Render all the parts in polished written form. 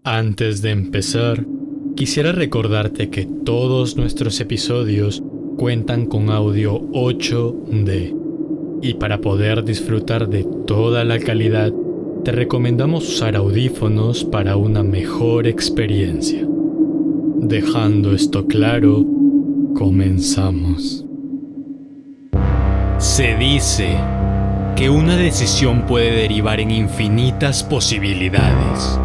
Antes de empezar, quisiera recordarte que todos nuestros episodios cuentan con audio 8D. Y para poder disfrutar de toda la calidad, te recomendamos usar audífonos para una mejor experiencia. Dejando esto claro, comenzamos. Se dice que una decisión puede derivar en infinitas posibilidades,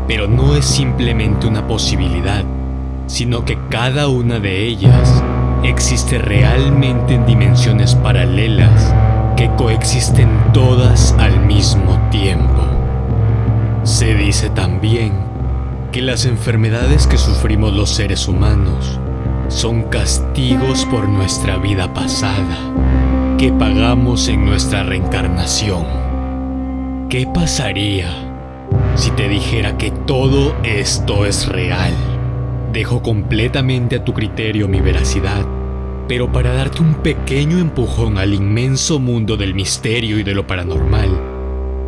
pero no es simplemente una posibilidad, sino que cada una de ellas existe realmente en dimensiones paralelas que coexisten todas al mismo tiempo. Se dice también que las enfermedades que sufrimos los seres humanos son castigos por nuestra vida pasada, que pagamos en nuestra reencarnación. ¿Qué pasaría si te dijera que todo esto es real? Dejo completamente a tu criterio mi veracidad, pero para darte un pequeño empujón al inmenso mundo del misterio y de lo paranormal,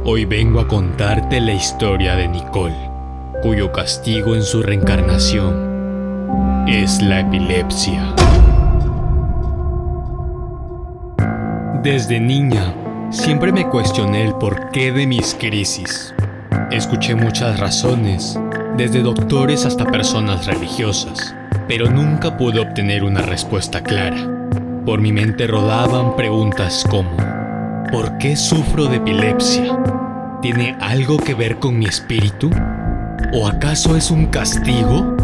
hoy vengo a contarte la historia de Nicole, cuyo castigo en su reencarnación es la epilepsia. Desde niña, siempre me cuestioné el porqué de mis crisis. Escuché muchas razones, desde doctores hasta personas religiosas, pero nunca pude obtener una respuesta clara. Por mi mente rodaban preguntas como: ¿por qué sufro de epilepsia? ¿Tiene algo que ver con mi espíritu? ¿O acaso es un castigo?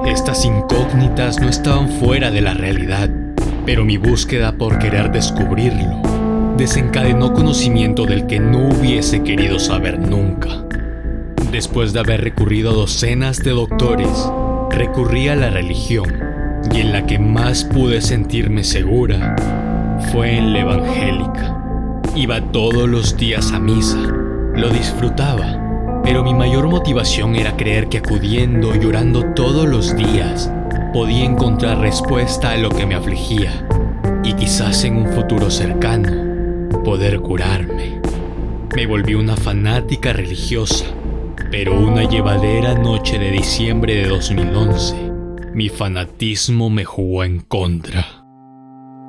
Estas incógnitas no estaban fuera de la realidad, pero mi búsqueda por querer descubrirlo desencadenó conocimiento del que no hubiese querido saber nunca. Después de haber recurrido a docenas de doctores, recurrí a la religión, y en la que más pude sentirme segura fue en la evangélica. Iba todos los días a misa, lo disfrutaba, pero mi mayor motivación era creer que acudiendo y orando todos los días podía encontrar respuesta a lo que me afligía, y quizás en un futuro cercano poder curarme. Me volví una fanática religiosa, pero una llevadera noche de diciembre de 2011, mi fanatismo me jugó en contra.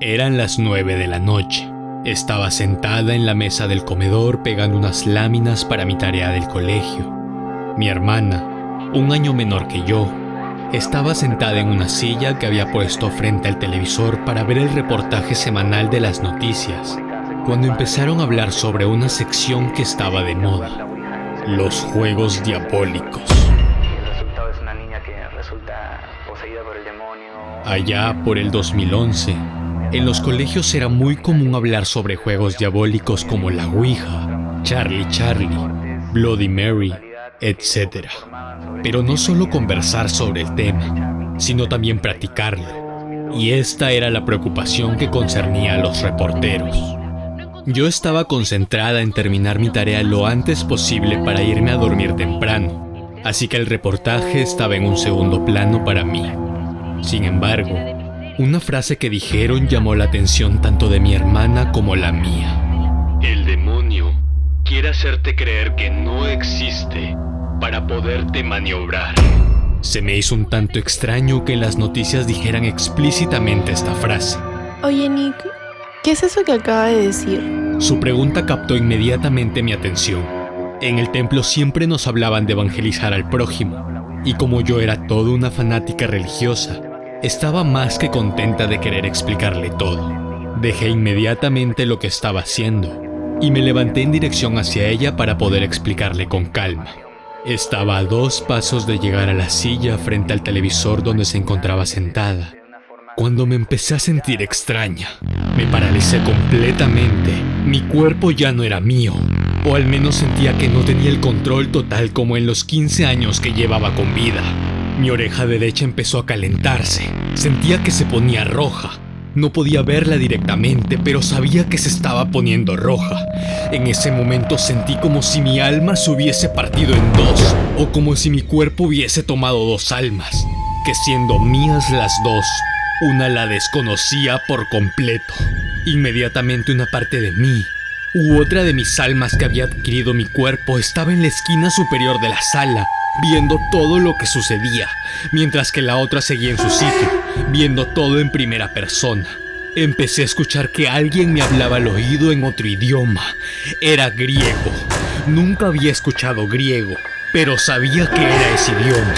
Eran las 9 de la noche. Estaba sentada en la mesa del comedor pegando unas láminas para mi tarea del colegio. Mi hermana, un año menor que yo, estaba sentada en una silla que había puesto frente al televisor para ver el reportaje semanal de las noticias, cuando empezaron a hablar sobre una sección que estaba de moda: los juegos diabólicos. El resultado es una niña que resulta poseída por el demonio. Allá por el 2011, en los colegios era muy común hablar sobre juegos diabólicos como la Ouija, Charlie Charlie, Bloody Mary, etc. Pero no solo conversar sobre el tema, sino también practicarlo. Y esta era la preocupación que concernía a los reporteros. Yo estaba concentrada en terminar mi tarea lo antes posible para irme a dormir temprano, así que el reportaje estaba en un segundo plano para mí. Sin embargo, una frase que dijeron llamó la atención tanto de mi hermana como la mía. El demonio quiere hacerte creer que no existe para poderte maniobrar. Se me hizo un tanto extraño que en las noticias dijeran explícitamente esta frase. Oye, Nick, ¿qué es eso que acaba de decir? Su pregunta captó inmediatamente mi atención. En el templo siempre nos hablaban de evangelizar al prójimo, y como yo era toda una fanática religiosa, estaba más que contenta de querer explicarle todo. Dejé inmediatamente lo que estaba haciendo y me levanté en dirección hacia ella para poder explicarle con calma. Estaba a 2 pasos de llegar a la silla frente al televisor donde se encontraba sentada, cuando me empecé a sentir extraña. Me paralicé completamente. Mi cuerpo ya no era mío, o al menos sentía que no tenía el control total como en los 15 años que llevaba con vida. Mi oreja derecha empezó a calentarse. Sentía que se ponía roja. No podía verla directamente, pero sabía que se estaba poniendo roja. En ese momento sentí como si mi alma se hubiese partido en 2, o como si mi cuerpo hubiese tomado 2 almas, que siendo mías las 2, una la desconocía por completo. Inmediatamente una parte de mí, u otra de mis almas que había adquirido mi cuerpo, estaba en la esquina superior de la sala, viendo todo lo que sucedía, mientras que la otra seguía en su sitio, viendo todo en primera persona. Empecé a escuchar que alguien me hablaba al oído en otro idioma. Era griego. Nunca había escuchado griego, pero sabía que era ese idioma.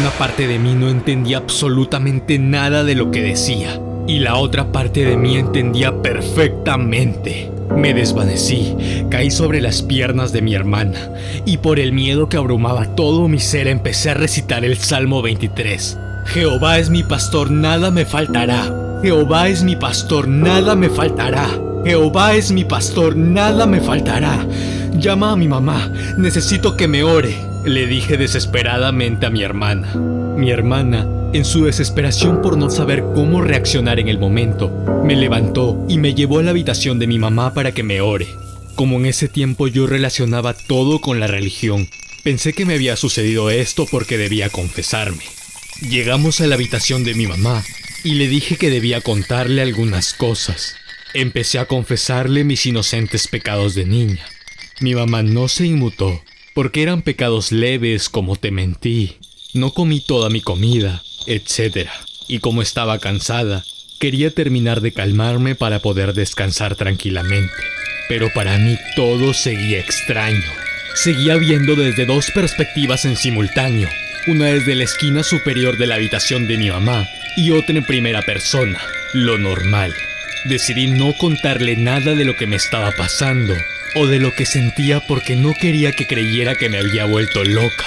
Una parte de mí no entendía absolutamente nada de lo que decía, y la otra parte de mí entendía perfectamente. Me desvanecí, caí sobre las piernas de mi hermana, y por el miedo que abrumaba todo mi ser empecé a recitar el Salmo 23. Jehová es mi pastor, nada me faltará. Jehová es mi pastor, nada me faltará. Jehová es mi pastor, nada me faltará. Llama a mi mamá, necesito que me ore, le dije desesperadamente a mi hermana. Mi hermana, en su desesperación por no saber cómo reaccionar en el momento, me levantó y me llevó a la habitación de mi mamá para que me ore. Como en ese tiempo yo relacionaba todo con la religión, pensé que me había sucedido esto porque debía confesarme. Llegamos a la habitación de mi mamá y le dije que debía contarle algunas cosas. Empecé a confesarle mis inocentes pecados de niña. Mi mamá no se inmutó, porque eran pecados leves como te mentí, no comí toda mi comida, etc. Y como estaba cansada, quería terminar de calmarme para poder descansar tranquilamente. Pero para mí todo seguía extraño. Seguía viendo desde dos perspectivas en simultáneo, una desde la esquina superior de la habitación de mi mamá y otra en primera persona, lo normal. Decidí no contarle nada de lo que me estaba pasando o de lo que sentía porque no quería que creyera que me había vuelto loca.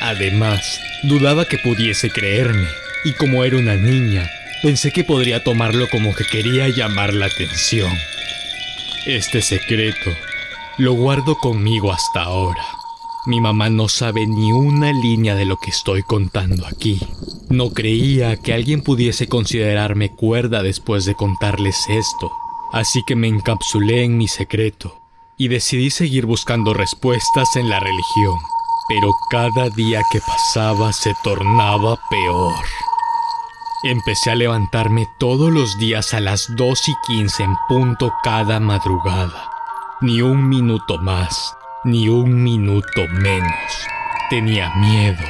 Además, dudaba que pudiese creerme, y como era una niña, pensé que podría tomarlo como que quería llamar la atención. Este secreto lo guardo conmigo hasta ahora. Mi mamá no sabe ni una línea de lo que estoy contando aquí. No creía que alguien pudiese considerarme cuerda después de contarles esto, así que me encapsulé en mi secreto y decidí seguir buscando respuestas en la religión. Pero cada día que pasaba se tornaba peor. Empecé a levantarme todos los días a las 2:15 en punto cada madrugada. Ni un minuto más, ni un minuto menos. Tenía miedo.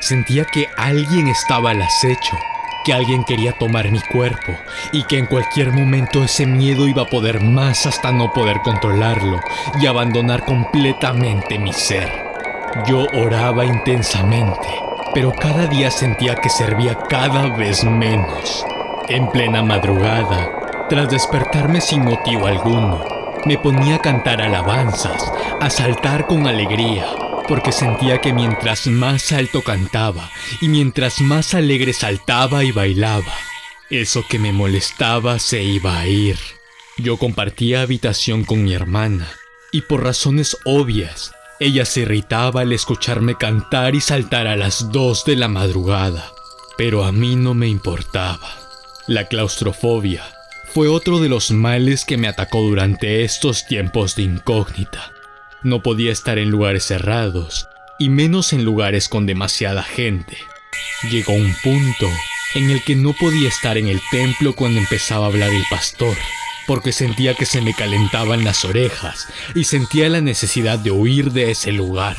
Sentía que alguien estaba al acecho, que alguien quería tomar mi cuerpo y que en cualquier momento ese miedo iba a poder más hasta no poder controlarlo y abandonar completamente mi ser. Yo oraba intensamente, pero cada día sentía que servía cada vez menos. En plena madrugada, tras despertarme sin motivo alguno, me ponía a cantar alabanzas, a saltar con alegría, porque sentía que mientras más alto cantaba y mientras más alegre saltaba y bailaba, eso que me molestaba se iba a ir. Yo compartía habitación con mi hermana y por razones obvias, ella se irritaba al escucharme cantar y saltar a las 2 de la madrugada, pero a mí no me importaba. La claustrofobia fue otro de los males que me atacó durante estos tiempos de incógnita. No podía estar en lugares cerrados, y menos en lugares con demasiada gente. Llegó un punto en el que no podía estar en el templo cuando empezaba a hablar el pastor, porque sentía que se me calentaban las orejas y sentía la necesidad de huir de ese lugar.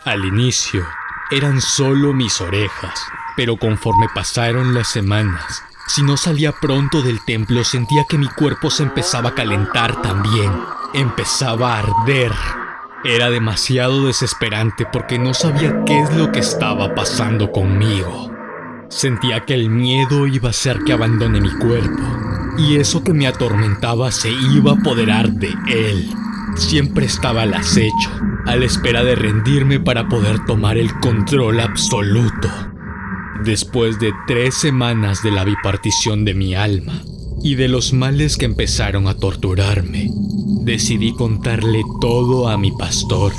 Al inicio, eran solo mis orejas, pero conforme pasaron las semanas, si no salía pronto del templo sentía que mi cuerpo se empezaba a calentar también, empezaba a arder. Era demasiado desesperante porque no sabía qué es lo que estaba pasando conmigo. Sentía que el miedo iba a hacer que abandone mi cuerpo, y eso que me atormentaba se iba a apoderar de él. Siempre estaba al acecho, a la espera de rendirme para poder tomar el control absoluto. Después de 3 semanas de la bipartición de mi alma y de los males que empezaron a torturarme, decidí contarle todo a mi pastor.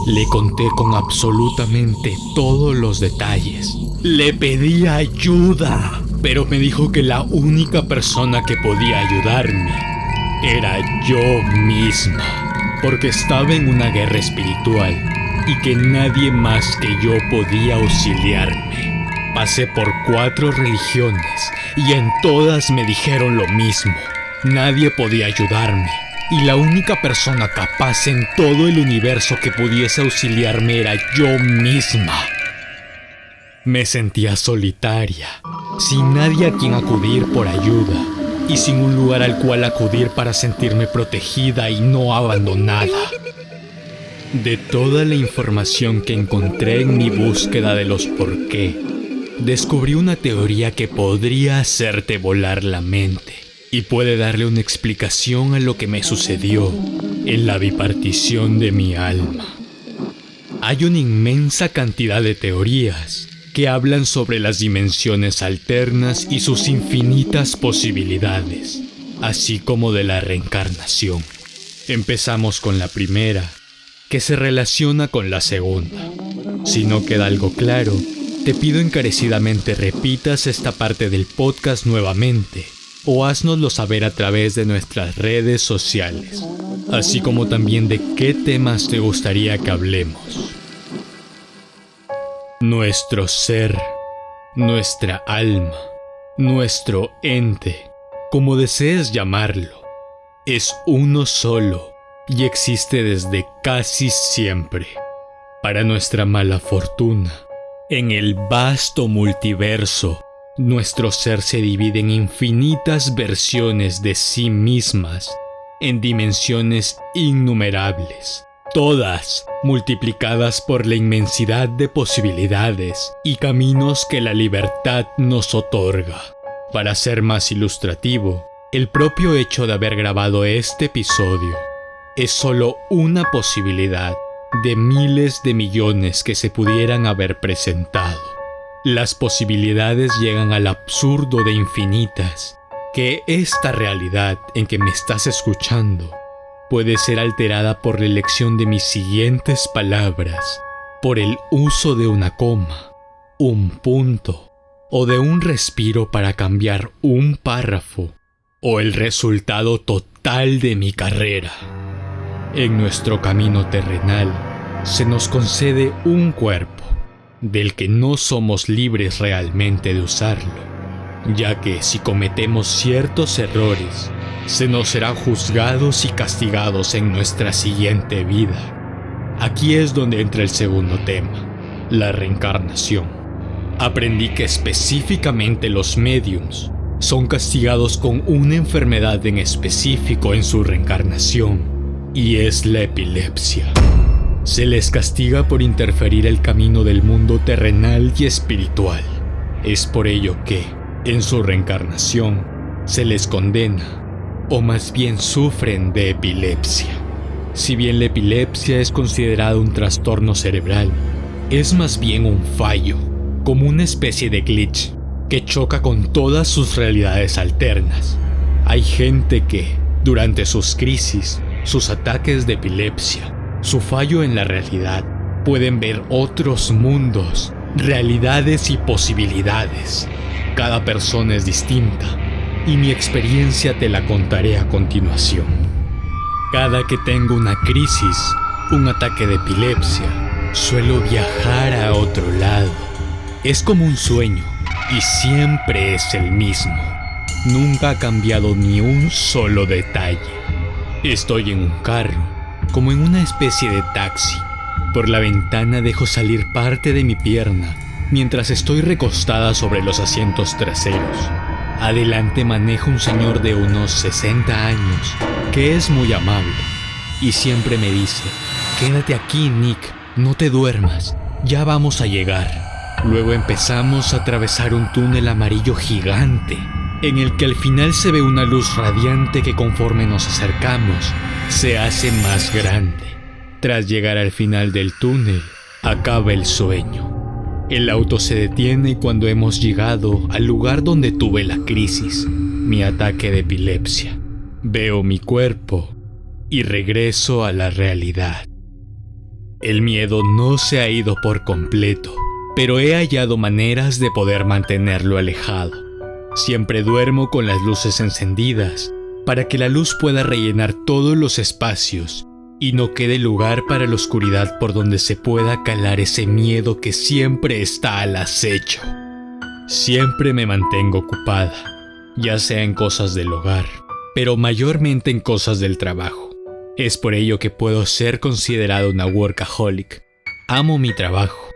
Le conté con absolutamente todos los detalles. Le pedí ayuda, pero me dijo que la única persona que podía ayudarme era yo misma, porque estaba en una guerra espiritual y que nadie más que yo podía auxiliarme. Pasé por 4 religiones y en todas me dijeron lo mismo. Nadie podía ayudarme. Y la única persona capaz en todo el universo que pudiese auxiliarme era yo misma. Me sentía solitaria, sin nadie a quien acudir por ayuda y sin un lugar al cual acudir para sentirme protegida y no abandonada. De toda la información que encontré en mi búsqueda de los por qué, descubrí una teoría que podría hacerte volar la mente y puede darle una explicación a lo que me sucedió en la bipartición de mi alma. Hay una inmensa cantidad de teorías que hablan sobre las dimensiones alternas y sus infinitas posibilidades, así como de la reencarnación. Empezamos con la primera, que se relaciona con la segunda. Si no queda algo claro, te pido encarecidamente repitas esta parte del podcast nuevamente o haznoslo saber a través de nuestras redes sociales, así como también de qué temas te gustaría que hablemos. Nuestro ser, nuestra alma, nuestro ente, como desees llamarlo, es uno solo y existe desde casi siempre. Para nuestra mala fortuna, en el vasto multiverso, nuestro ser se divide en infinitas versiones de sí mismas, en dimensiones innumerables, todas multiplicadas por la inmensidad de posibilidades y caminos que la libertad nos otorga. Para ser más ilustrativo, el propio hecho de haber grabado este episodio es solo una posibilidad de miles de millones que se pudieran haber presentado. Las posibilidades llegan al absurdo de infinitas, que esta realidad en que me estás escuchando puede ser alterada por la elección de mis siguientes palabras, por el uso de una coma, un punto, o de un respiro para cambiar un párrafo, o el resultado total de mi carrera. En nuestro camino terrenal, se nos concede un cuerpo, del que no somos libres realmente de usarlo, ya que si cometemos ciertos errores, se nos será juzgados y castigados en nuestra siguiente vida. Aquí es donde entra el segundo tema, la reencarnación. Aprendí que específicamente los médiums son castigados con una enfermedad en específico en su reencarnación, y es la epilepsia. Se les castiga por interferir el camino del mundo terrenal y espiritual. Es por ello que, en su reencarnación, se les condena, o más bien sufren de epilepsia. Si bien la epilepsia es considerada un trastorno cerebral, es más bien un fallo, como una especie de glitch, que choca con todas sus realidades alternas. Hay gente que, durante sus crisis, sus ataques de epilepsia, su fallo en la realidad, pueden ver otros mundos, realidades y posibilidades. Cada persona es distinta, y mi experiencia te la contaré a continuación. Cada que tengo una crisis, un ataque de epilepsia, suelo viajar a otro lado. Es como un sueño, y siempre es el mismo. Nunca ha cambiado ni un solo detalle. Estoy en un carro, como en una especie de taxi. Por la ventana dejo salir parte de mi pierna, mientras estoy recostada sobre los asientos traseros. Adelante maneja un señor de unos 60 años, que es muy amable, y siempre me dice: «Quédate aquí, Nick, no te duermas, ya vamos a llegar». Luego empezamos a atravesar un túnel amarillo gigante, en el que al final se ve una luz radiante que conforme nos acercamos, se hace más grande. Tras llegar al final del túnel, acaba el sueño. El auto se detiene cuando hemos llegado al lugar donde tuve la crisis, mi ataque de epilepsia. Veo mi cuerpo y regreso a la realidad. El miedo no se ha ido por completo, pero he hallado maneras de poder mantenerlo alejado. Siempre duermo con las luces encendidas para que la luz pueda rellenar todos los espacios y no quede lugar para la oscuridad por donde se pueda calar ese miedo que siempre está al acecho. Siempre me mantengo ocupada, ya sea en cosas del hogar, pero mayormente en cosas del trabajo. Es por ello que puedo ser considerado una workaholic. Amo mi trabajo,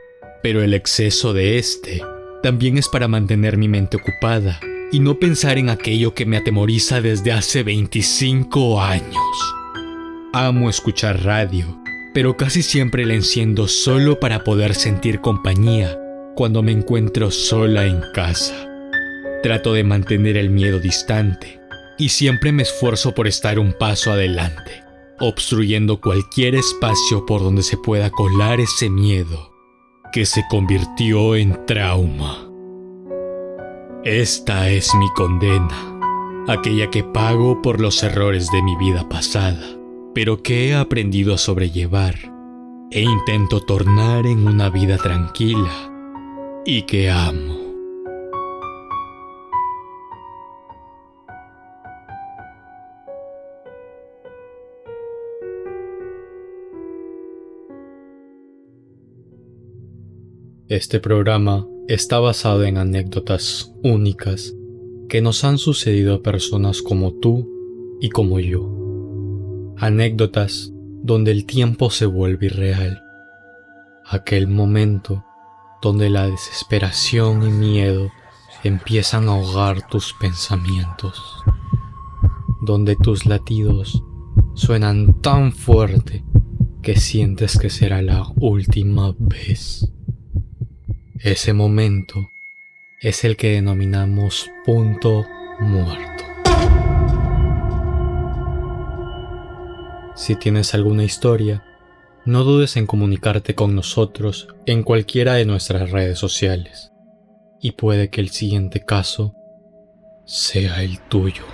pero el exceso de este también es para mantener mi mente ocupada y no pensar en aquello que me atemoriza desde hace 25 años. Amo escuchar radio, pero casi siempre la enciendo solo para poder sentir compañía cuando me encuentro sola en casa. Trato de mantener el miedo distante y siempre me esfuerzo por estar un paso adelante, obstruyendo cualquier espacio por donde se pueda colar ese miedo que se convirtió en trauma. Esta es mi condena, aquella que pago por los errores de mi vida pasada, pero que he aprendido a sobrellevar e intento tornar en una vida tranquila y que amo. Este programa está basado en anécdotas únicas que nos han sucedido a personas como tú y como yo. Anécdotas donde el tiempo se vuelve irreal. Aquel momento donde la desesperación y miedo empiezan a ahogar tus pensamientos. Donde tus latidos suenan tan fuerte que sientes que será la última vez. Ese momento es el que denominamos punto muerto. Si tienes alguna historia, no dudes en comunicarte con nosotros en cualquiera de nuestras redes sociales, y puede que el siguiente caso sea el tuyo.